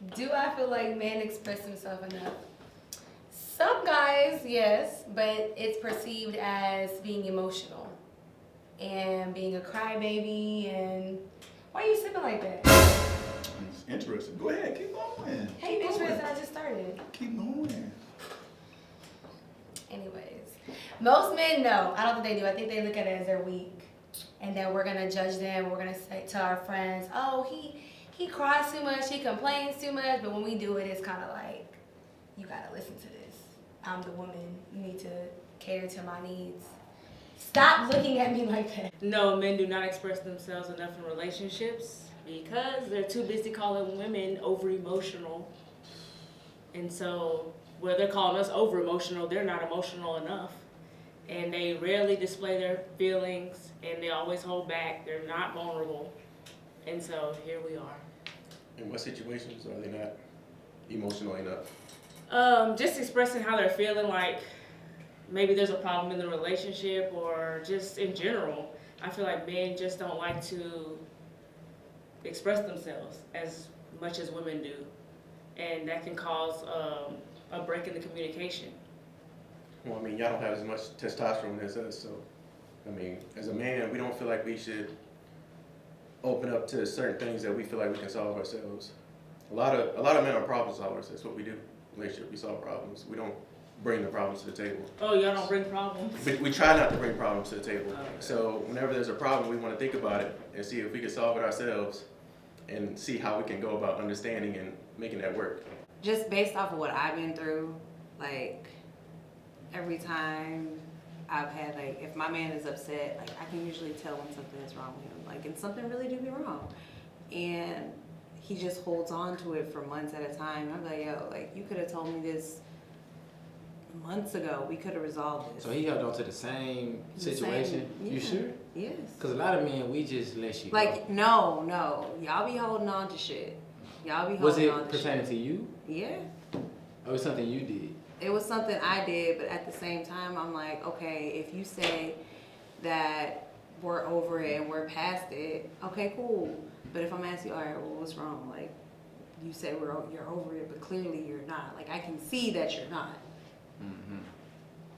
Do I feel like men express themselves enough? Some guys, yes, but it's perceived as being emotional and being a crybaby. And why are you sipping like that? It's interesting. Go ahead, keep going. Hey, Keep interesting. going. I just started. Keep going. Anyways, most men no. I don't think they do. I think they look at it as they're weak, and then we're gonna judge them. We're gonna say to our friends, "Oh, he cries too much. He complains too much." But when we do it, it's kind of like, you gotta listen to this. I'm the woman. You need to cater to my needs. Stop looking at me like that. No, men do not express themselves enough in relationships because they're too busy calling women over emotional. And so, where they're calling us over emotional, they're not emotional enough. And they rarely display their feelings and they always hold back. They're not vulnerable. And so, here we are. In what situations are they not emotional enough? Just expressing how they're feeling, like maybe there's a problem in the relationship or just in general. I feel like men just don't like to express themselves as much as women do. And that can cause a break in the communication. Well, I mean, y'all don't have as much testosterone as us, so, I mean, as a man, we don't feel like we should open up to certain things that we feel like we can solve ourselves. A lot of men are problem solvers. That's what we do. Relationship, we solve problems. We don't bring the problems to the table. Oh, y'all don't bring problems? We try not to bring problems to the table. Okay. So whenever there's a problem, we want to think about it and see if we can solve it ourselves and see how we can go about understanding and making that work. Just based off of what I've been through, like every time I've had, like, if my man is upset, like I can usually tell when something is wrong with him, like, and something really do be wrong. And he just holds on to it for months at a time. I'm like, yo, like, you could have told me this months ago. We could have resolved this. So he held on to the same situation? Yeah. You sure? Yes. Because a lot of men, we just let you go. Like, no. Y'all be holding on to shit. Y'all be Was holding on it to pertaining shit. to you? Yeah. Or was it something you did? It was something I did, but at the same time, I'm like, okay, if you say that we're over it and we're past it, okay, cool. But if I'm asking you, all right, well, what's wrong? Like, you say you're over it, but clearly you're not. Like, I can see that you're not. Mm-hmm.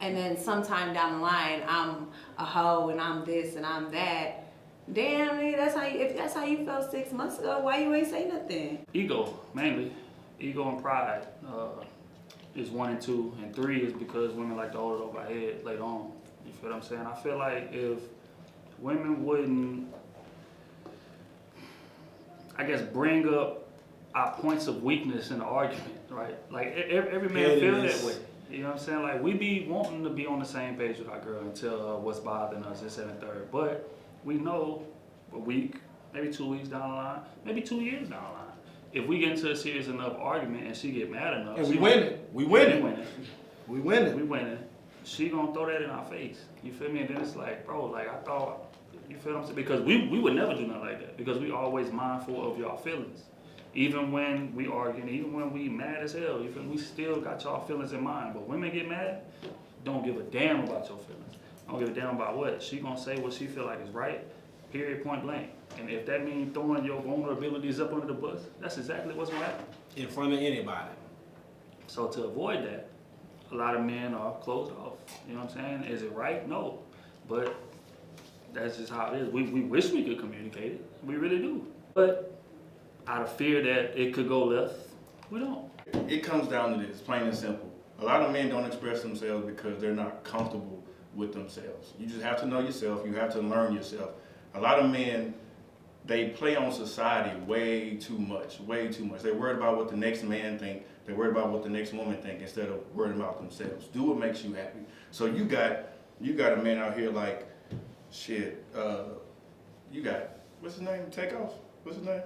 And then sometime down the line, I'm a hoe and I'm this and I'm that. Damn, nigga, if that's how you felt 6 months ago, why you ain't say nothing? Ego, mainly. Ego and pride is 1 and 2. And 3 is because women like to hold it over our head later on. You feel what I'm saying? I feel like if women wouldn't, I guess, bring up our points of weakness in the argument, right? Like, every man feel that way. You know what I'm saying? Like, we be wanting to be on the same page with our girl until what's bothering us is 7 3rd. But we know a week, maybe 2 weeks down the line, maybe 2 years down the line, if we get into a serious enough argument and she get mad enough, And we winning. she gonna throw that in our face. You feel me? And then it's like, bro, like I thought, you feel what I'm saying? Because we would never do nothing like that because we always mindful of y'all feelings. Even when we arguing, even when we mad as hell, you feel me? We still got y'all feelings in mind. But women get mad, don't give a damn about your feelings. Don't give a damn about what. She gonna say what she feel like is right, period, point blank. And if that means throwing your vulnerabilities up under the bus, that's exactly what's gonna happen. In front of anybody. So to avoid that, a lot of men are closed off. You know what I'm saying? Is it right? No. But that's just how it is. We wish we could communicate it. We really do. But out of fear that it could go left, we don't. It comes down to this, plain and simple. A lot of men don't express themselves because they're not comfortable with themselves. You just have to know yourself. You have to learn yourself. A lot of men, they play on society way too much. They're worried about what the next man think. They're worried about what the next woman think instead of worrying about themselves. Do what makes you happy. So you got a man out here like, shit, you got, what's his name? Takeoff? What's his name?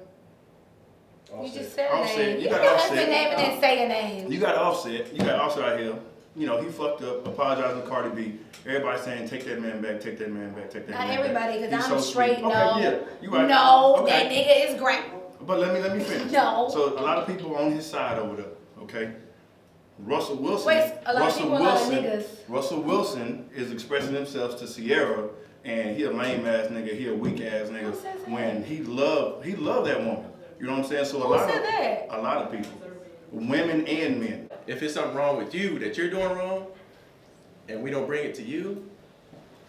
You just said a Offset. name. You You got can Offset. say a name and then say a name. You got Offset. You got Offset out here. You know, he fucked up, apologizing to Cardi B. Everybody saying, take that man back, take that man back, take that Not man everybody, back. because He's I'm so straight. sweet. No. Okay, yeah. You right. No, Okay. that nigga is great. But let me finish. No. So a lot of people on his side over there, okay? Russell Wilson. Wait, a lot of people, a lot of niggas. Russell Wilson is expressing himself to Sierra, and he a lame ass nigga, he a weak ass nigga. Who says that? When he loved that woman. You know what I'm saying? So Who said that? a lot of people, women and men. If it's something wrong with you that you're doing wrong, and we don't bring it to you,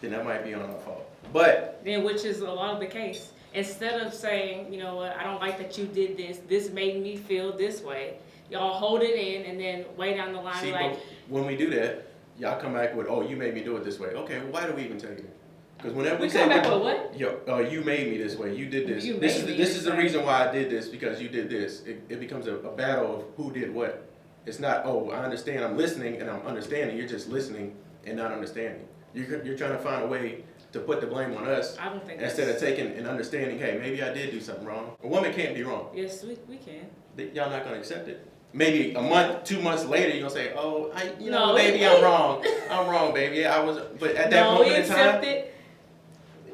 then that might be on our fault. But Then, which is a lot of the case. Instead of saying, you know what, I don't like that you did this. This made me feel this way. Y'all hold it in, and then way down the line, see, like, but when we do that, y'all come back with, "Oh, you made me do it this way." Okay, well, why do we even tell you that? Because whenever we say, come back with what? Yo, you made me this way. You did this. You This made me this this is the way. reason why I did this because you did this. It becomes a battle of who did what. It's not, oh, I understand. I'm listening and I'm understanding. You're just listening and not understanding. You're trying to find a way to put the blame on us I don't think instead that's... of taking and understanding. Hey, maybe I did do something wrong. A woman can't be wrong. Yes, we can. Y'all not gonna accept it. Maybe a month, 2 months later, you're gonna say, "Oh, No, baby, I'm wrong. I'm wrong, baby. I was." But at that No, we moment in accept time, it.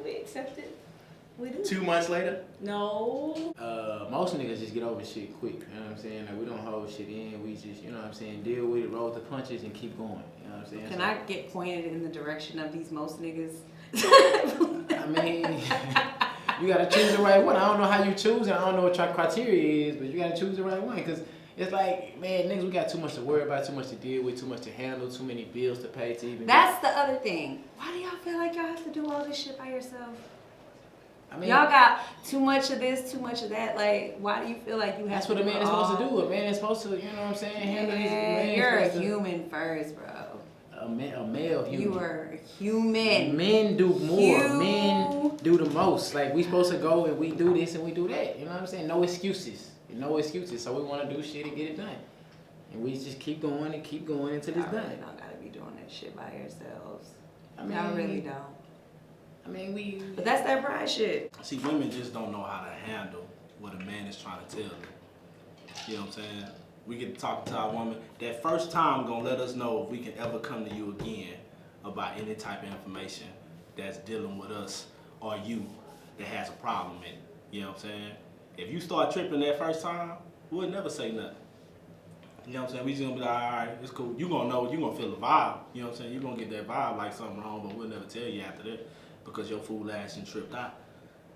We accept it. We do. 2 months later, No. Most niggas just get over shit quick. You know what I'm saying? Like we don't hold shit in. We just, you know what I'm saying, deal with it, roll the punches, and keep going. You know what I'm saying? Can So, I get pointed in the direction of these most niggas? I mean, you gotta choose the right one. I don't know how you choose it. I don't know what your criteria is, but you gotta choose the right one. Cause it's like, man, niggas, we got too much to worry about, too much to deal with, too much to handle, too many bills to pay to even. That's the other thing. Why do y'all feel like y'all have to do all this shit by yourself? I mean, Y'all got too much of this, too much of that. Like, why do you feel like you have that's to what a do man it is supposed to all? do. A man is supposed to, you know what I'm saying, handle his. Man, you're a human first, bro. A male human. You are a human. Men do more. You- Men do the most. Like we supposed to go and we do this and we do that. You know what I'm saying? No excuses. No excuses. So we want to do shit and get it done. And we just keep going and keep going until it's Y'all done. really don't gotta be doing that shit by yourselves. I mean, Y'all really don't. I mean, we. But that's that pride shit. See, women just don't know how to handle what a man is trying to tell them. You know what I'm saying? We get to talk to our woman. That first time gonna let us know if we can ever come to you again about any type of information that's dealing with us or you that has a problem in it. You know what I'm saying? If you start tripping that first time, we'll never say nothing. You know what I'm saying? We just gonna be like, all right, it's cool. You gonna know, you gonna feel the vibe. You know what I'm saying? You gonna get that vibe like something wrong, but we'll never tell you after that because your fool ass and tripped out.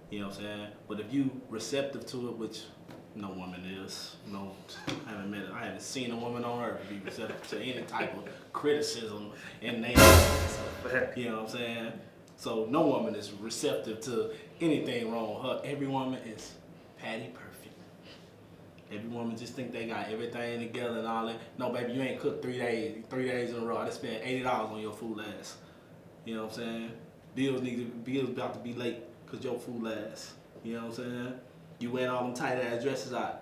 You know what I'm saying? But if you receptive to it, which no woman is, no, I haven't seen a woman on earth be receptive to any type of criticism in their life. You know what I'm saying? So no woman is receptive to anything wrong with her. Every woman is patty perfect. Every woman just think they got everything together and all that. No, baby, you ain't cooked 3 days in a row. I just spent $80 on your fool ass. You know what I'm saying? Bills about to be late because your fool ass. You know what I'm saying? You wearing all them tight ass dresses out.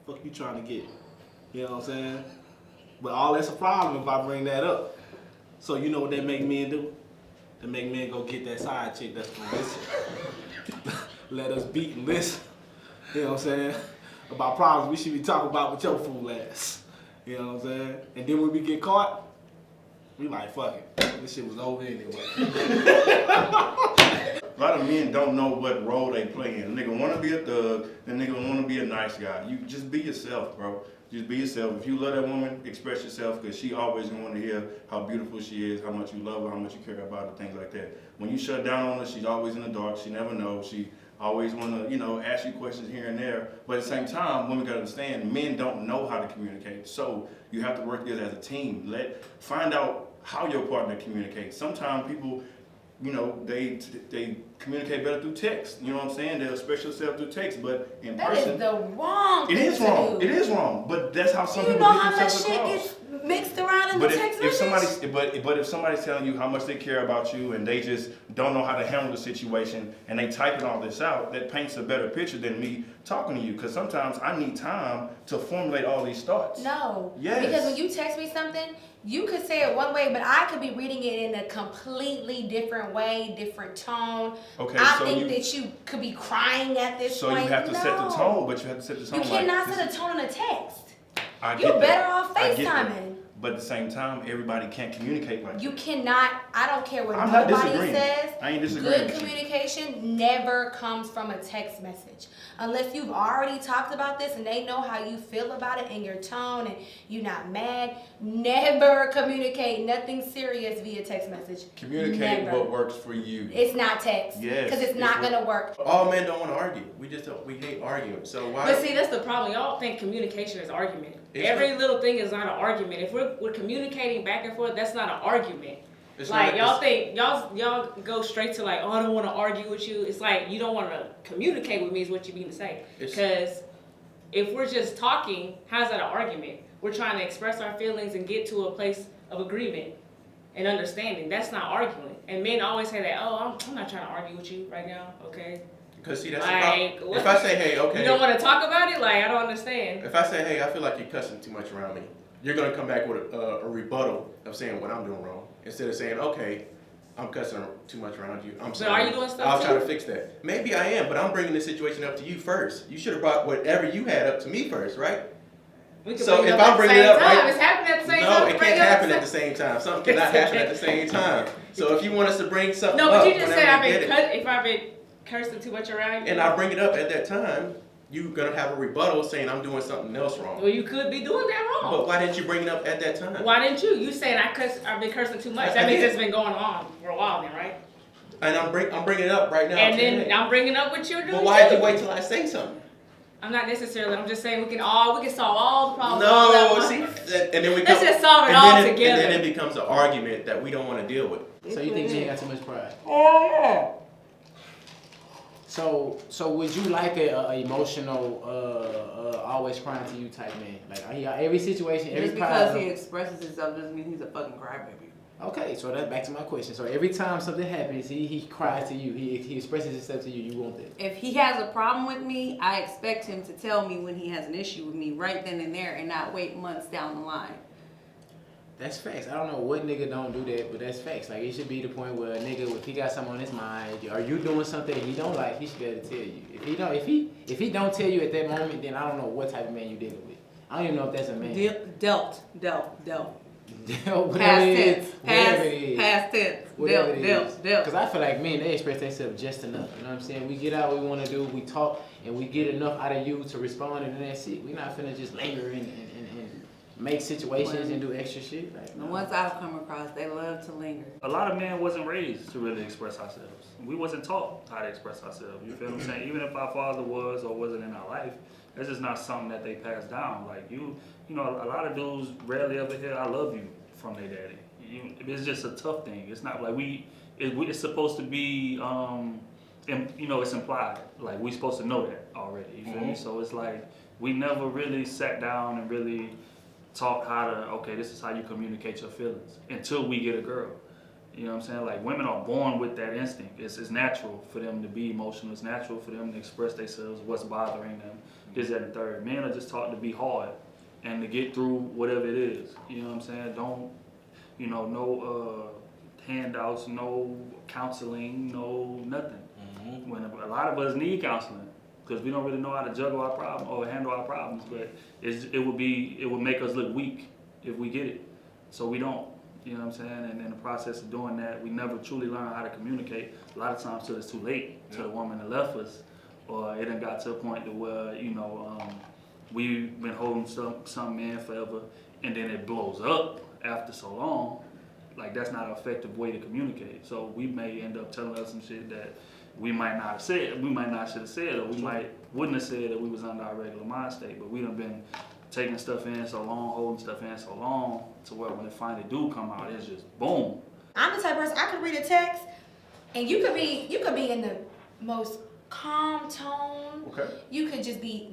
Fuck you trying to get? You know what I'm saying? But all that's a problem if I bring that up. So you know what that make men do? That make men go get that side chick that's gonna listen. Let us beat and listen. You know what I'm saying? About problems we should be talking about with your fool ass. You know what I'm saying? And then when we get caught, we like, fuck it. This shit was over anyway. A lot of men don't know what role they play in. Nigga wanna be a thug, and nigga wanna be a nice guy. You just be yourself, bro. Just be yourself. If you love that woman, express yourself, because she always gonna wanna hear how beautiful she is, how much you love her, how much you care about her, things like that. When you shut down on her, she's always in the dark. She never knows. She always wanna, ask you questions here and there. But at the same time, women gotta understand, men don't know how to communicate. So you have to work together as a team. Find out how your partner communicates. Sometimes people, they communicate better through text. You know what I'm saying? They'll express yourself through text, but in That person, is the wrong thing it is to wrong. do. It is wrong. But that's how some You people know get how much themselves shit across. gets mixed around in But the text if message? if somebody's telling you how much they care about you and they just don't know how to handle the situation and they typing all this out, that paints a better picture than me talking to you. Because sometimes I need time to formulate all these thoughts. No. Yes. Because when you text me something, you could say it one way, but I could be reading it in a completely different way, different tone. Okay, I so think that you could be crying at this So point. you have to no. set the tone, but you have to set the tone. You cannot like, set a tone in a text. I You're get better that. off I get that. FaceTiming. But at the same time, everybody can't communicate like You that. cannot, I don't care what I'm not nobody disagreeing. says. I ain't disagreeing Good with you. communication never comes from a text message. Unless you've already talked about this and they know how you feel about it and your tone and you're not mad. Never communicate nothing serious via text message. Communicate Never. what works for you. It's not text. Yes, Because it's it's not what- going to work. All men don't want to argue. We hate arguing. So why? But see, that's the problem. Y'all think communication is argument. It's Every not. little thing is not an argument. If we're communicating back and forth, that's not an argument. It's Like not- y'all think y'all go straight to like, oh, I don't want to argue with you. It's like you don't want to communicate with me is what you mean to say. It's- Because if we're just talking, how's that an argument? We're trying to express our feelings and get to a place of agreement and understanding. That's not arguing. And men always say that, oh, I'm not trying to argue with you right now, okay? Because see, that's Like, the problem. If I say, hey, okay. You don't want to talk about it? Like, I don't understand. If I say, hey, I feel like you're cussing too much around me, you're gonna come back with a rebuttal of saying what I'm doing wrong, instead of saying, okay, I'm cussing too much around you. I'm So sorry. are you doing stuff I'll try too? to fix that. Maybe I am, but I'm bringing the situation up to you first. You should have brought whatever you had up to me first, right? We can So bring it if up I'm at the bringing same it up time. right- It's happening at the same No, time. it Bring can't up happen the at the same time. Something cannot happen at the same time. So if you want us to bring something No, up, but you just whenever said we get it, if I've been cursing too much around you. and I bring it up at that time, you're gonna have a rebuttal saying I'm doing something else wrong. Well, you could be doing that wrong. But why didn't you bring it up at that time? Why didn't you? You saying I've been cursing too much. I That means did. it's been going on for a while then, right? And I'm bringing it up right now. And then today. I'm bringing up what you're doing But why too. did you wait till I say something? I'm not necessarily. I'm just saying we can solve all the problems. all at No, once. see, and then we Let's come, just solve it and all then together. And then it becomes an argument that we don't want to deal with. So you think men got too much pride? Oh, So would you like a emotional, always crying to you type man? Like every situation, every Just because problem. he expresses himself doesn't mean he's a fucking crybaby. Okay, so that's back to my question. So every time something happens, he cries to you. He expresses himself to you. You want that? If he has a problem with me, I expect him to tell me when he has an issue with me right then and there and not wait months down the line. That's facts. I don't know what nigga don't do that, but that's facts. Like it should be the point where a nigga, if he got something on his mind, are you doing something he don't like, he should be able to tell you. If he don't tell you at that moment, then I don't know what type of man you dealing with. I don't even know if that's a man. Dealt. Whatever Past it is, tense. whatever it is. Past tense. Whatever it is. Dealt. Because I feel like men, they express themselves just enough. You know what I'm saying? We get out what we want to do, we talk, and we get enough out of you to respond, and then that's it. We're not finna just linger and make situations and do extra shit. Like, The no. ones I've come across, they love to linger. A lot of men wasn't raised to really express ourselves. We wasn't taught how to express ourselves. You feel what I'm saying? Even if our father was or wasn't in our life, that's just not something that they passed down. Like you know, a lot of dudes rarely ever hear "I love you" from their daddy. It's just a tough thing. It's not like it's supposed to be, it's implied. Like we supposed to know that already. You feel me? So it's like we never really sat down and really taught how to, okay, this is how you communicate your feelings until we get a girl. You know what I'm saying? Like women are born with that instinct. It's natural for them to be emotional. It's natural for them to express themselves, what's bothering them, this, that, and the third. Men are just taught to be hard and to get through whatever it is. You know what I'm saying? Don't, no handouts, no counseling, no nothing. When a lot of us need counseling because we don't really know how to juggle our problem or handle our problems, but it would make us look weak if we get it. So we don't. You know what I'm saying? And in the process of doing that, we never truly learn how to communicate. A lot of times till it's too late, till the woman that left us, or it done got to a point to where, we've been holding some man forever, and then it blows up after so long. Like that's not an effective way to communicate. So we may end up telling us some shit that we might not have said, we might not should have said, or we wouldn't have said that we was under our regular mind state, but we done been taking stuff in so long, holding stuff in so long, to where when it finally do come out, it's just boom. I'm the type of person, I could read a text and you could be in the most calm tone. Okay. You could just be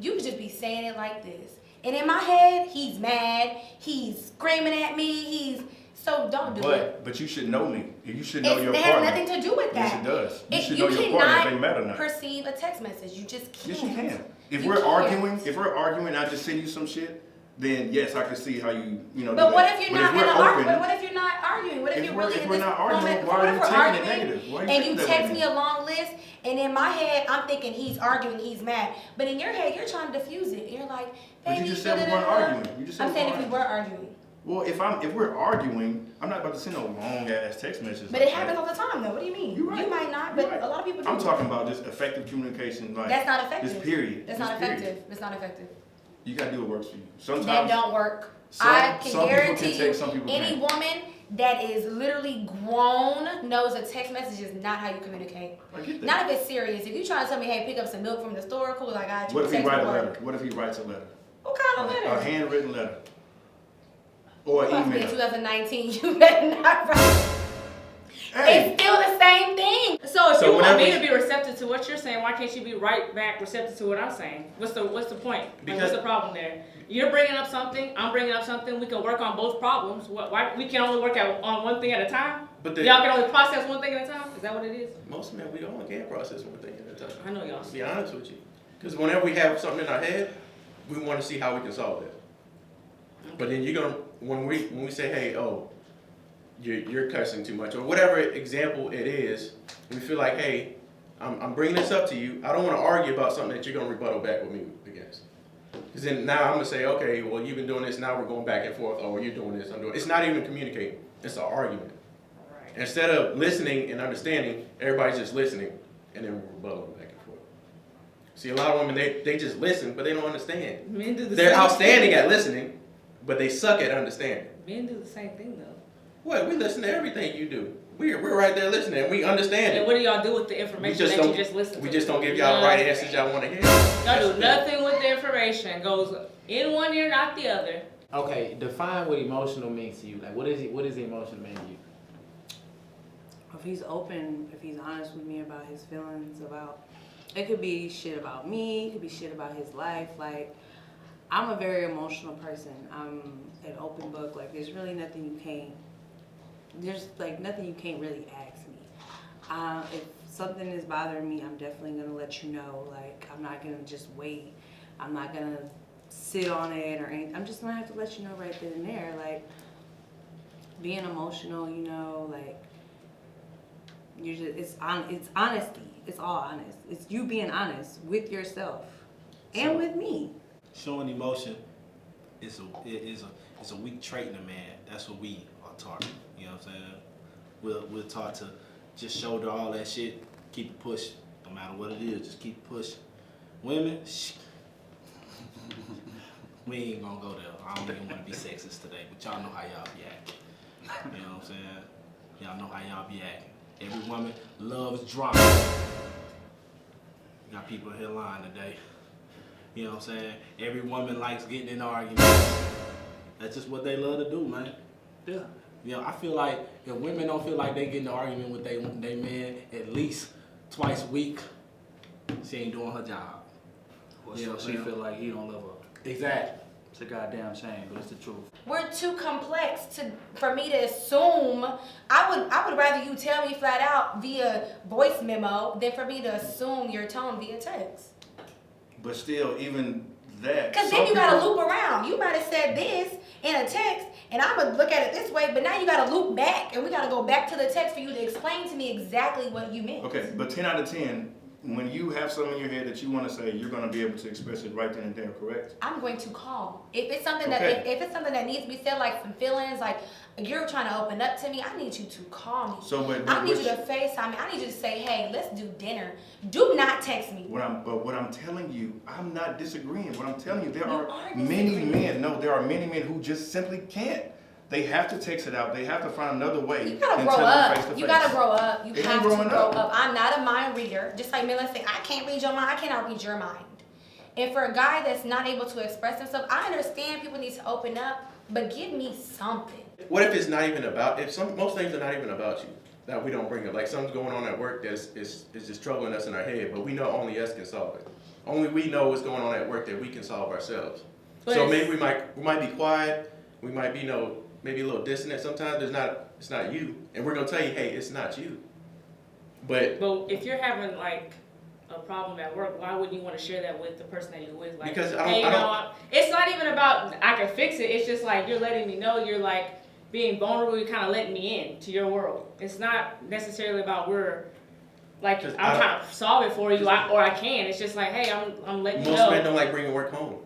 saying it like this. And in my head, he's mad, he's screaming at me, so don't do it. But you should know me. You should know your It partner. has nothing to do with that. Yes, it does. You should You know your partner if they cannot mad or not. perceive a text message. You just can't. Yes, you can. If You we're can't. arguing, I just send you some shit, then yes, I can see how you do But that. what if you're But not if in we're an open, argument? What if you're not arguing? What if if you're we're- really if in we're this not arguing, moment? why are What you if we're taking it arguing negative? Why are you and you taking that text with me me? a long list, and in my head I'm thinking he's arguing, he's mad, but in your head you're trying to diffuse it. You're like, But baby, you just said we weren't da-da-da-da. arguing. You just said I'm we saying weren't if we were arguing. Well, if we're arguing, I'm not about to send no long ass text messages. But like it happens that. all the time, though. What do you mean? You're right. You might not, You're but right. a lot of people do. I'm talking about just effective communication, like That's not effective. Just period. That's Just not period. effective. It's not effective. You gotta do what works for you. Sometimes That don't work. some I can people guarantee can you, take, some people any can't. woman that is literally grown knows a text message is not how you communicate. I get that. Not if it's serious. If you trying to tell me, hey, pick up some milk from the store, cool, I got you. What if he Text write a will work. letter? What if he writes a letter? What kind of A letter? handwritten letter. Or Must an be email. 2019. You better not write. Hey, It's still the same thing. So if So you want me whenever- to be receptive to what you're saying, why can't you be right back receptive to what I'm saying? What's the point? Like, Because- what's the problem there? You're bringing up something, I'm bringing up something. We can work on both problems. Why we can only work on one thing at a time? But Y'all can only process one thing at a time. Is that what it is? most men, we only can process one thing at a time. I know y'all. To be honest with you. Because whenever we have something in our head, we want to see how we can solve it. But then you're gonna when we say, hey, oh, you're cussing too much, or whatever example it is, we feel like, hey, I'm bringing this up to you. I don't want to argue about something that you're gonna rebuttal back with me against. Because then now I'm gonna say, okay, well, you've been doing this. Now we're going back and forth. Oh, you're doing this. I'm doing. It's not even communicating. It's an argument. Right. Instead of listening and understanding, everybody's just listening, and then we're rebuttaling back and forth. See, a lot of women, they just listen, but they don't understand. Men do the They're same outstanding thing. at listening, but they suck at understanding. Men do the same thing though. What? We listen to everything you do. We're right there listening. We understand And it. what do y'all do with the information just that you don't- just listen to? We just don't give y'all the right answers y'all want to hear. Y'all do nothing with the information. Goes in one ear, not the other. Okay, define what emotional means to you. Like, what is emotional mean to you? If he's open, if he's honest with me about his feelings, about it could be shit about me, it could be shit about his life. Like, I'm a very emotional person. I'm an open book. Like, there's really nothing you can't. There's like nothing you can't really ask me. If something is bothering me, I'm definitely gonna let you know. Like, I'm not gonna just wait. I'm not gonna sit on it or anything. I'm just gonna have to let you know right then and there. Like, being emotional, you know, like. You're just, it's honesty. It's all honest. It's you being honest with yourself and So- with me. Showing emotion is a weak trait in a man. That's what we are taught. You know what I'm saying? We're taught to just shoulder all that shit, keep it pushing, no matter what it is. Just keep pushing. Women, we ain't gonna go there. I don't even want to be sexist today, but y'all know how y'all be acting. You know what I'm saying? Y'all know how y'all be acting. Every woman loves drama. Got people in here lying today. You know what I'm saying? Every woman likes getting in arguments. That's just what they love to do, man. Yeah. You know, I feel like if women don't feel like they get in an argument with they man at least twice a week, she ain't doing her job. Well, Yeah, so she man. feel like he don't love her. Exactly. It's a goddamn shame, but it's the truth. We're too complex for me to assume. I would rather you tell me flat out via voice memo than for me to assume your tone via text. But still, even that. Because some then you gotta people- loop around. You might have said this in a text, and I'm gonna look at it this way, but now you gotta loop back, and we gotta go back to the text for you to explain to me exactly what you meant. Okay, but 10 out of 10, when you have something in your head that you want to say, you're going to be able to express it right then and there, correct? I'm going to call. If it's something that Okay. if it's something that needs to be said, like some feelings, like you're trying to open up to me, I need you to call me. So, but I need you to FaceTime me. I need you to say, hey, let's do dinner. Do not text me. what I'm telling you, I'm not disagreeing. What I'm telling you, there You are are many disagreeing. men. No, there are many men who just simply can't. They have to text it out. They have to find another way. You gotta than grow telling face up. to You face. gotta grow up. You It ain't have to growing grow up. up. I'm not a mind reader. Just like Mila said, I can't read your mind. I cannot read your mind. And for a guy that's not able to express himself, I understand people need to open up, but give me something. What if it's not even about? Most things are not even about you that we don't bring up. Like something's going on at work that's is just troubling us in our head, but we know only us can solve it. Only we know what's going on at work that we can solve ourselves. But So it's- maybe we might be quiet. We might be maybe a little dissonant sometimes. It's not you, and we're gonna tell you, hey, it's not you. But But if you're having like a problem at work, why wouldn't you want to share that with the person that you're with? Like, Because I hey, don't- you know, it's not even about I can fix it. It's just like you're letting me know you're like being vulnerable. You're kind of letting me in to your world. It's not necessarily about we're like 'Cause I'm trying to solve it for you, or I can. It's just like, hey, I'm letting you most know. men don't like bringing work home.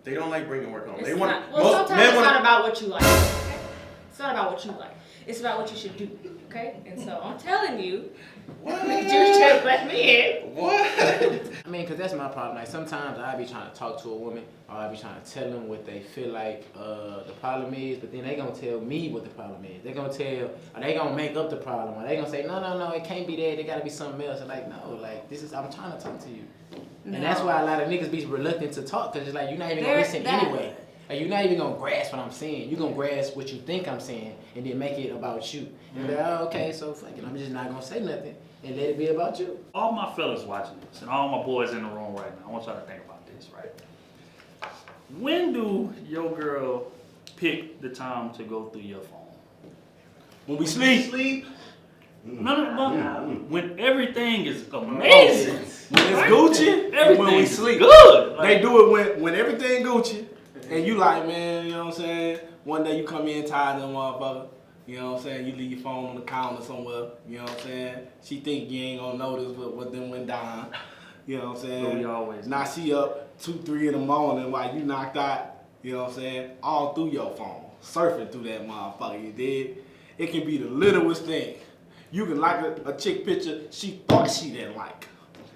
They don't like bringing work home. It's They want not, well, sometimes men it's wanna, not about what you like. Okay? It's not about what you like. It's about what you should do. Okay? And so I'm telling you, What? you should let me in. What? I mean, cause that's my problem. Like sometimes I be trying to talk to a woman, or I be trying to tell them what they feel like the problem is, but then they gonna tell me what the problem is. They gonna tell, or they gonna make up the problem, or they gonna say, no, it can't be that. It gotta be something else. I'm like, no, like this is. I'm trying to talk to you, and that's why a lot of niggas be reluctant to talk, cause it's like you're not even gonna listen anyway. Like you're not even gonna grasp what I'm saying. You're gonna grasp what you think I'm saying, and then make it about you. And be like, oh, okay, so fuck it. I'm just not gonna say nothing and let it be about you. All my fellas watching this, and all my boys in the room right now, I want y'all to think about this, right? When do your girl pick the time to go through your phone? When we sleep. No. When everything is amazing. When it's Gucci, Everything when we is sleep. good. They do it when everything Gucci, and you like, man, you know what I'm saying? One day you come in tired of them motherfucker, you know what I'm saying? You leave your phone on the counter somewhere, you know what I'm saying? She think you ain't gonna notice what then went down, you know what I'm saying? But we always now she up 2-3 in the morning while you knocked out, you know what I'm saying? All through your phone, surfing through that motherfucker, you did. It can be the littlest thing. You can like a chick picture she thought she didn't like.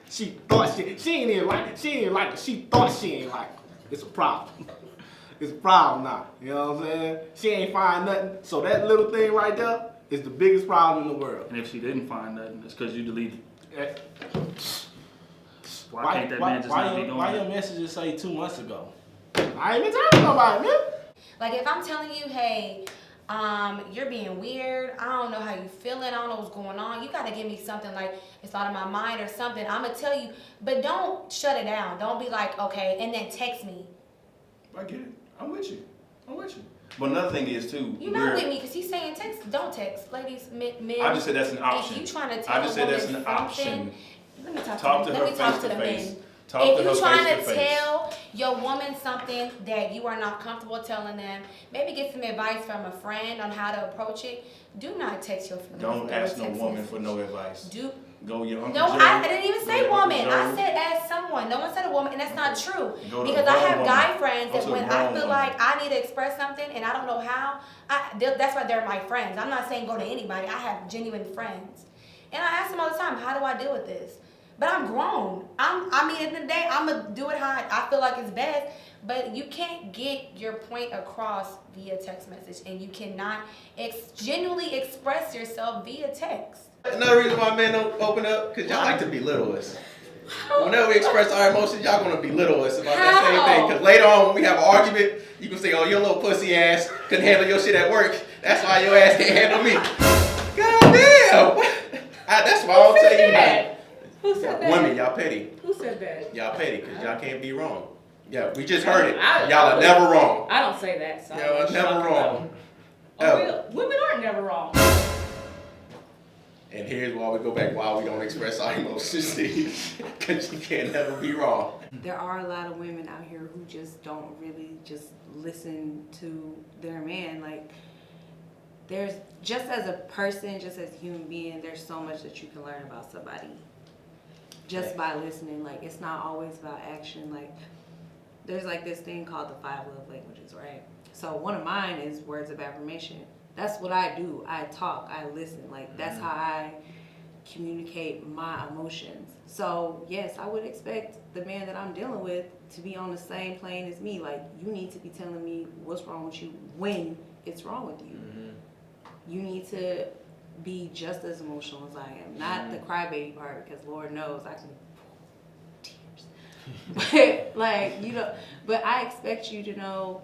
She ain't even like it. She ain't like it. She thought she ain't like it. It's a problem. It's a problem now. You know what I'm saying? She ain't find nothing. So that little thing right there is the biggest problem in the world. And if she didn't find nothing, it's because you deleted it. Why can't that man just not be doing Why that? your messages say 2 months ago? I ain't been talking to nobody, man. Like if I'm telling you, hey, you're being weird, I don't know how you feeling, I don't know what's going on, you gotta give me something like it's out of my mind or something. I'm gonna tell you, but don't shut it down. Don't be like, okay, and then text me. I get it. I'm with you. But another thing is too. You're not with me because he's saying text. Don't text, ladies. Men. I just said that's an option. If you trying to tell I just said that's an something, option. let me talk Talk to to Let her me talk face to to the face. men. Talk If to you're her trying face to to face. tell your woman something that you are not comfortable telling them, maybe get some advice from a friend on how to approach it. Do not text your feelings. Don't ask no text woman message. for no advice. Do Go your Uncle no, Joe. I didn't even Go say your Uncle woman. Joe. I said ask someone. No one said a woman, and that's not true. Go to Because a I grown have woman. guy friends Go that to a when I grown feel woman. like I need to express something and I don't know how, that's why they're my friends. I'm not saying go to anybody. I have genuine friends, and I ask them all the time, how do I deal with this? But I'm grown. I mean, at the end of the day, I'm gonna do it how I feel like it's best. But you can't get your point across via text message, and you cannot genuinely express yourself via text. Another reason why men don't open up, because y'all like to belittle us. Whenever we express our emotions, y'all gonna belittle us about that same thing. Because later on, when we have an argument, you can say, oh, your little pussy ass couldn't handle your shit at work. That's why your ass can't handle me. God damn. That's why I don't tell you nothing. Who said that? Women, y'all petty. Who said that? Y'all petty, because y'all can't be wrong. Yeah, we just heard it. I- Y'all are never wrong. I don't say that. So Y'all are never wrong. Women aren't never wrong. And here's why we go back why we don't express our emotions, because you can't never be wrong. There are a lot of women out here who just don't really just listen to their man. Like, there's, just as a person, just as a human being, there's so much that you can learn about somebody just by listening. Like, it's not always about action. Like, there's like this thing called the 5 love languages, right? So one of mine is words of affirmation. That's what I do. I talk, I listen. Like, that's how I communicate my emotions. So yes, I would expect the man that I'm dealing with to be on the same plane as me. Like, you need to be telling me what's wrong with you when it's wrong with you. You need to be just as emotional as I am. Not the crybaby part, because Lord knows I can tears. But like, you know, but I expect you to know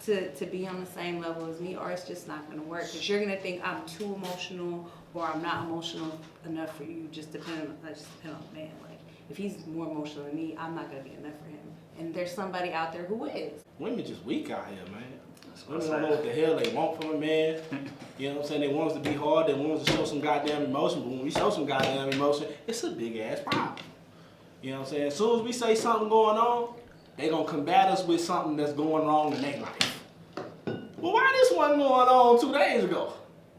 to be on the same level as me, or it's just not going to work. Because you're going to think I'm too emotional or I'm not emotional enough for you. Just depend on the man. Like, if he's more emotional than me, I'm not going to be enough for him. And there's somebody out there who is. Women just weak out here, man. Women don't know what the hell they want from a man. You know what I'm saying? They want us to be hard. They want us to show some goddamn emotion. But when we show some goddamn emotion, it's a big ass problem. You know what I'm saying? As soon as we say something going on, they gonna combat us with something that's going wrong in their life. Well, why this wasn't going on 2 days ago?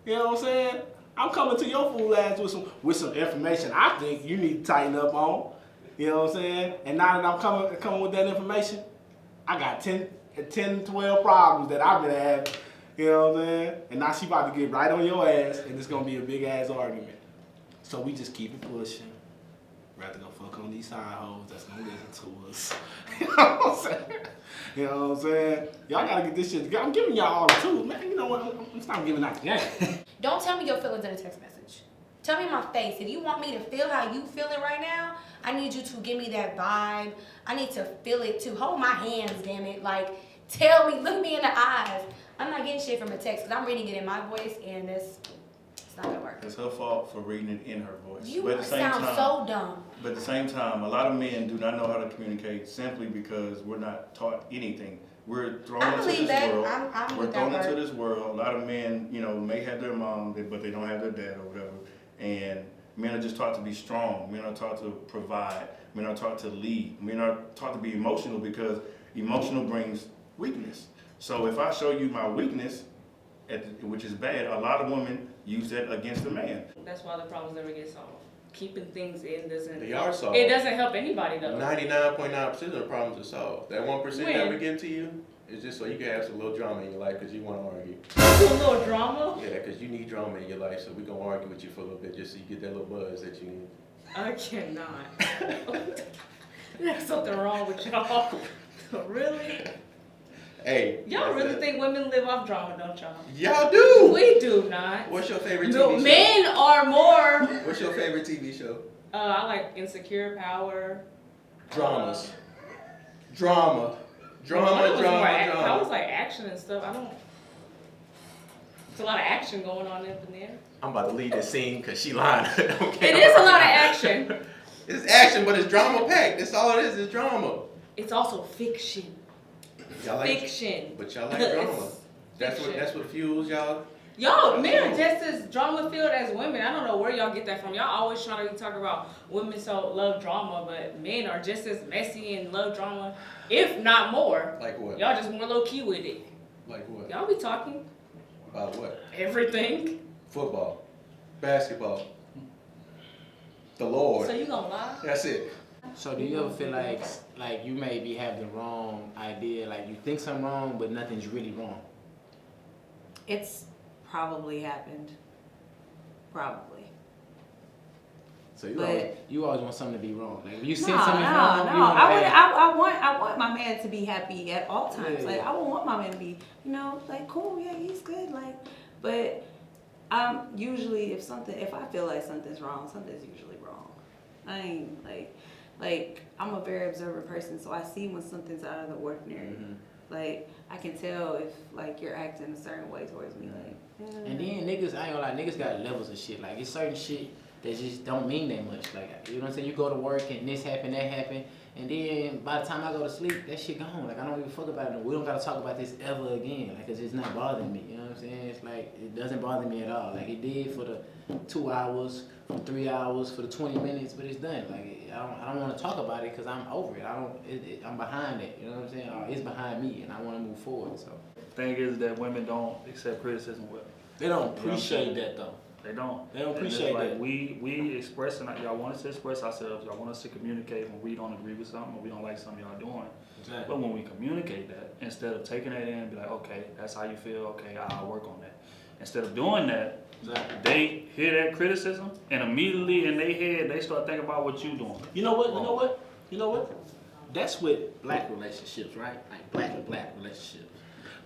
You know what I'm saying? I'm coming to your fool ass with some information I think you need to tighten up on. You know what I'm saying? And now that I'm coming with that information, I got 10, 12 problems that I've been having. You know what I'm saying? And now she about to get right on your ass, and it's gonna be a big ass argument. So we just keep it pushing. Rather go fuck on these side hoes that's gonna listen to us. You know what I'm saying? You know what I'm saying? Y'all gotta get this shit. I'm giving y'all all the tools, man. You know what? I'm stop giving out the game. Don't tell me your feelings in a text message. Tell me in my face. If you want me to feel how you feeling right now, I need you to give me that vibe. I need to feel it too. Hold my hands, damn it. Like, tell me, look me in the eyes. I'm not getting shit from a text because I'm reading it in my voice and it's not gonna work. It's her fault for reading it in her voice. You but at the same sound time, so dumb. But at the same time, a lot of men do not know how to communicate simply because we're not taught anything. We're thrown I into believe this that. world. I'm We're with thrown that into part. this world. A lot of men, you know, may have their mom, but they don't have their dad or whatever. And men are just taught to be strong. Men are taught to provide. Men are taught to lead. Men are taught to be emotional because emotional brings weakness. So if I show you my weakness, which is bad, a lot of women use that against a man. That's why the problems never get solved. Keeping things in doesn't. They are solved. It doesn't help anybody though. 99.9% of the problems are solved. That 1% that When? we give to you is just so you can have some little drama in your life because you want to argue. A little drama. Yeah, because you need drama in your life, so we're going to argue with you for a little bit just so you get that little buzz that you need. I cannot. There's something wrong with y'all. Really? Hey. Y'all really think women live off drama, don't y'all? Y'all do! We do not. What's your favorite TV No, show? men are more. What's your favorite TV show? I like Insecure, Power. Dramas. Drama. Mine was more I was drama. like action and stuff. I don't. It's a lot of action going on in there. I'm about to leave this scene because she lying. Okay. It is a lot of action. It's action, but it's drama packed. That's all it is drama. It's also fiction. Y'all like, Fiction. but y'all like drama. It's fiction. That's what fuels y'all. Y'all, men are just as drama filled as women. I don't know where y'all get that from. Y'all always trying to talk about women so love drama, but men are just as messy and love drama, if not more. Like what? Y'all just more low key with it. Like what? Y'all be talking About what? everything. Football, basketball, the Lord. So you gonna lie? That's it. So do you ever feel like you maybe have the wrong idea, like you think something wrong, but nothing's really wrong? It's probably happened. Probably. So But- you always want something to be wrong. Like if you No, sense something's no, wrong, no. you want I want my man to be happy at all times. Yeah. Like I would want my man to be, like cool, yeah, he's good. Like, but usually if I feel like something's wrong, something's usually wrong. I ain't like I'm a very observant person, so I see when something's out of the ordinary. Mhm. Like I can tell if like you're acting a certain way towards me. Like, And then niggas, I ain't gonna lie, niggas got levels of shit. Like it's certain shit that just don't mean that much. Like you know what I'm saying? You go to work and this happen, that happen, and then by the time I go to sleep, that shit gone. Like I don't even fuck about it. We don't gotta talk about this ever again. Like it's just not bothering me. You know what I'm saying? It's like it doesn't bother me at all. Like it did for the 2 hours, for the 3 hours, for the 20 minutes, but it's done. Like I don't want to talk about it because I'm over it. I'm behind it. You know what I'm saying? It's behind me, and I want to move forward. So Thing is that women don't accept criticism well. They don't appreciate that though. They don't. They don't And it's appreciate like that. we expressing, y'all want us to express ourselves. Y'all want us to communicate when we don't agree with something or we don't like something y'all doing. Exactly. But when we communicate that, instead of taking that in and be like, okay, that's how you feel. Okay, I'll work on that. Instead of doing that, Exactly. they hear that criticism and immediately in their head they start thinking about what you doing. You know what? That's with black relationships, right? Like black and black relationships.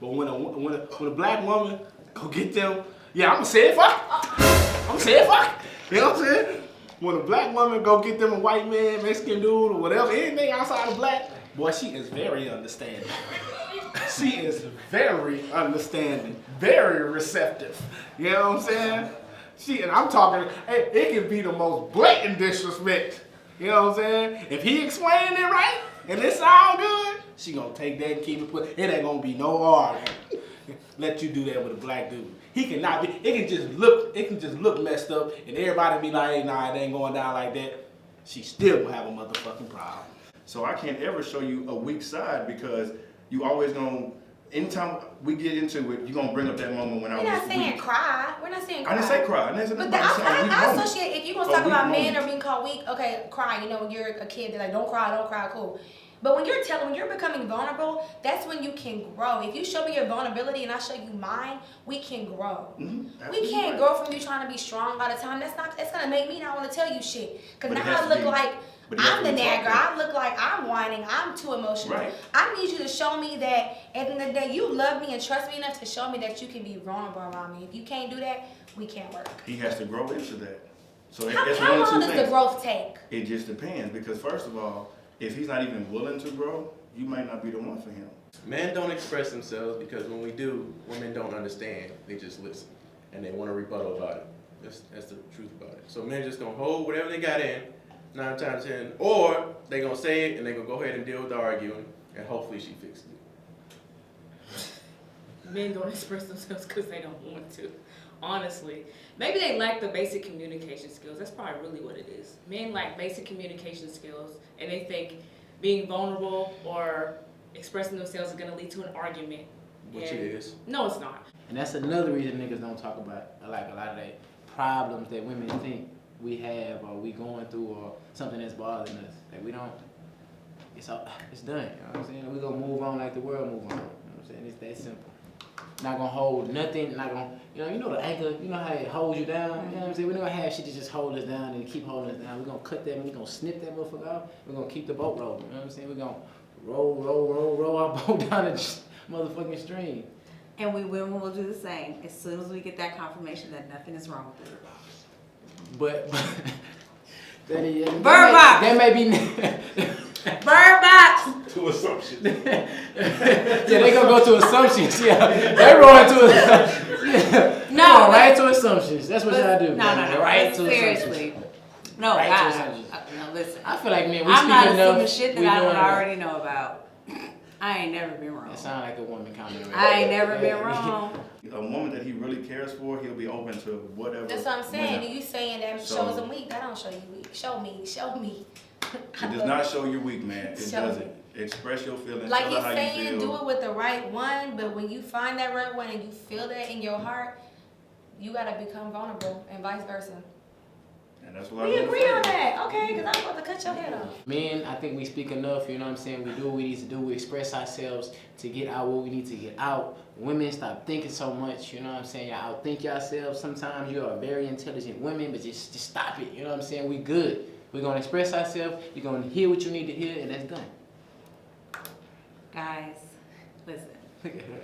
But when a black woman go get them, yeah, I'm gonna say it, fuck. I'm gonna say it, fuck. You know what I'm saying? When a black woman go get them a white man, Mexican dude, or whatever, anything outside of black, boy, she is very understanding. She is very understanding, very receptive. You know what I'm saying? And I'm talking, hey, it can be the most blatant disrespect. You know what I'm saying? If he explaining it right and it sound good, she gonna take that and keep it put. It ain't gonna be no argument. Let you do that with a black dude. He cannot be. It can just look messed up, and everybody be like, "Hey, nah, it ain't going down like that." She still gonna have a motherfucking problem. So I can't ever show you a weak side because you always gonna. Anytime we get into it, you're gonna bring up that moment when I We're was not saying weak. cry. We're not saying cry. I didn't say cry. I didn't say But nothing about saying weak I moment. associate, if you're going A to talk weak about men moment. or being called weak, okay, cry. You know, when you're a kid, they're like, don't cry, cool. But when you're becoming vulnerable, that's when you can grow. If you show me your vulnerability and I show you mine, we can grow. We can't grow from you trying to be strong all the time. That's gonna make me not want to tell you shit. Because now I look like I'm the nagger. I look like I'm whining. I'm too emotional. Right. I need you to show me that at the end of the day you love me and trust me enough to show me that you can be vulnerable around me. If you can't do that, we can't work. He has to grow into that. So How it's one of long two does things. the growth take? It just depends, because first of all, if he's not even willing to grow, you might not be the one for him. Men don't express themselves because when we do, women don't understand. They just listen and they want to rebuttal about it. That's the truth about it. So men just gonna hold whatever they got in, 9 times 10, or they gonna say it and they gonna go ahead and deal with the arguing, and hopefully she fixes it. Men don't express themselves because they don't want to. Honestly, maybe they lack the basic communication skills. That's probably really what it is. Men lack basic communication skills, and they think being vulnerable or expressing themselves is gonna lead to an argument. Which it is. No, it's not. And that's another reason niggas don't talk about like a lot of the problems that women think we have or we going through or something that's bothering us. Like we don't, it's done, you know what I'm saying? We gonna move on like the world move on, you know what I'm saying? It's that simple. Not gonna hold nothing, not gonna, you know the anchor, you know how it holds you down, you know what I'm saying? We're not gonna have shit to just hold us down and keep holding us down. We're gonna cut that, we're gonna snip that motherfucker off, we're gonna keep the boat rolling, you know what I'm saying? We're gonna roll our boat down the motherfucking stream. And we women will do the same as soon as we get that confirmation that nothing is wrong with it. But Bird box. that may be Bird box. To assumption. yeah, they gonna go to assumptions. Yeah, they rolling to assumptions. No, right to assumptions. That's what y'all do. No. Right to Seriously. assumptions. No, Right to God. assumptions. No, listen. I feel like man, we I'm not speak enough. assuming shit we that I don't doing already know about. I ain't never been wrong. That sound like a woman comment. Right I ain't there. never been wrong. A woman that he really cares for, he'll be open to whatever. That's what I'm saying. women. You saying that So- shows them weak. That don't show you weak. Show me. It does not show you're weak, man. It Show doesn't. me. Express your feelings. Like tell he's her how saying, you feel. do it with the right one, but when you find that right one and you feel that in your heart, you gotta become vulnerable and vice versa. And that's what We I'm agree on that, okay? Because I'm about to cut your head off. Men, I think we speak enough, you know what I'm saying? We do what we need to do. We express ourselves to get out what we need to get out. Women, stop thinking so much, you know what I'm saying? Y'all outthink yourselves. Sometimes you are very intelligent women, but just stop it, you know what I'm saying? We good. We're going to express ourselves. You're going to hear what you need to hear, and that's done. Guys, listen. Look at her.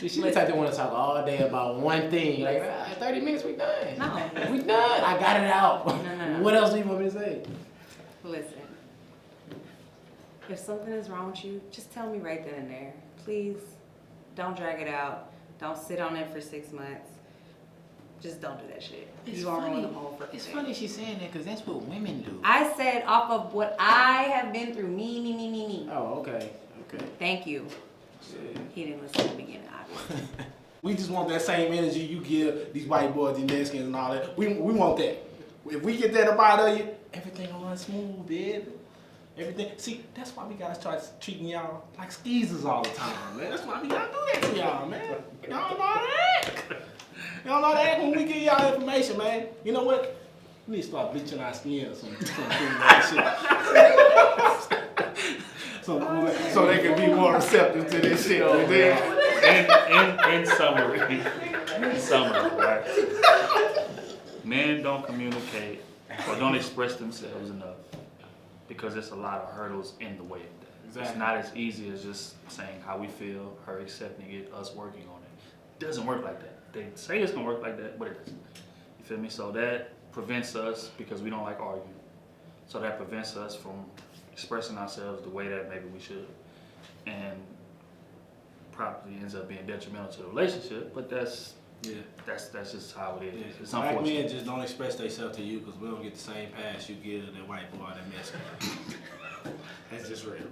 See, she the type that want to talk all day about one thing. Like, 30 minutes, we done. No. We done. I got it out. No. What else do you want me to say? Listen. If something is wrong with you, just tell me right then and there. Please, don't drag it out. Don't sit on it for 6 months. Just don't do that shit. It's You gonna ruin funny. the whole freaking It's thing. funny she's saying that because that's what women do. I said off of what I have been through. Me. Oh, okay. Thank you. He didn't listen to the beginning, obviously. We just want that same energy you give these white boys, these Mexicans and all that. We want that. If we get that up out of you, everything will run smooth, baby. Everything. See, that's why we gotta start treating y'all like skeezers all the time, man. That's why we gotta do that to y'all, man. Y'all don't know how to act. Y'all know how to act when we give y'all information, man. You know what? We need to start bleaching our skin or something like shit. So they can be more receptive to this shit. You dig? In summary, right? Men don't communicate or don't express themselves enough because there's a lot of hurdles in the way of that. Exactly. It's not as easy as just saying how we feel, her accepting it, us working on it. It doesn't work like that. They say it's gonna work like that, but it doesn't. You feel me? So that prevents us, because we don't like arguing, so that prevents us from expressing ourselves the way that maybe we should, and probably ends up being detrimental to the relationship. But that's just how it is. Yeah. It's Black men unfortunate. just don't express themselves to you because we don't get the same pass you give to that white boy or that Mexican. That's just real.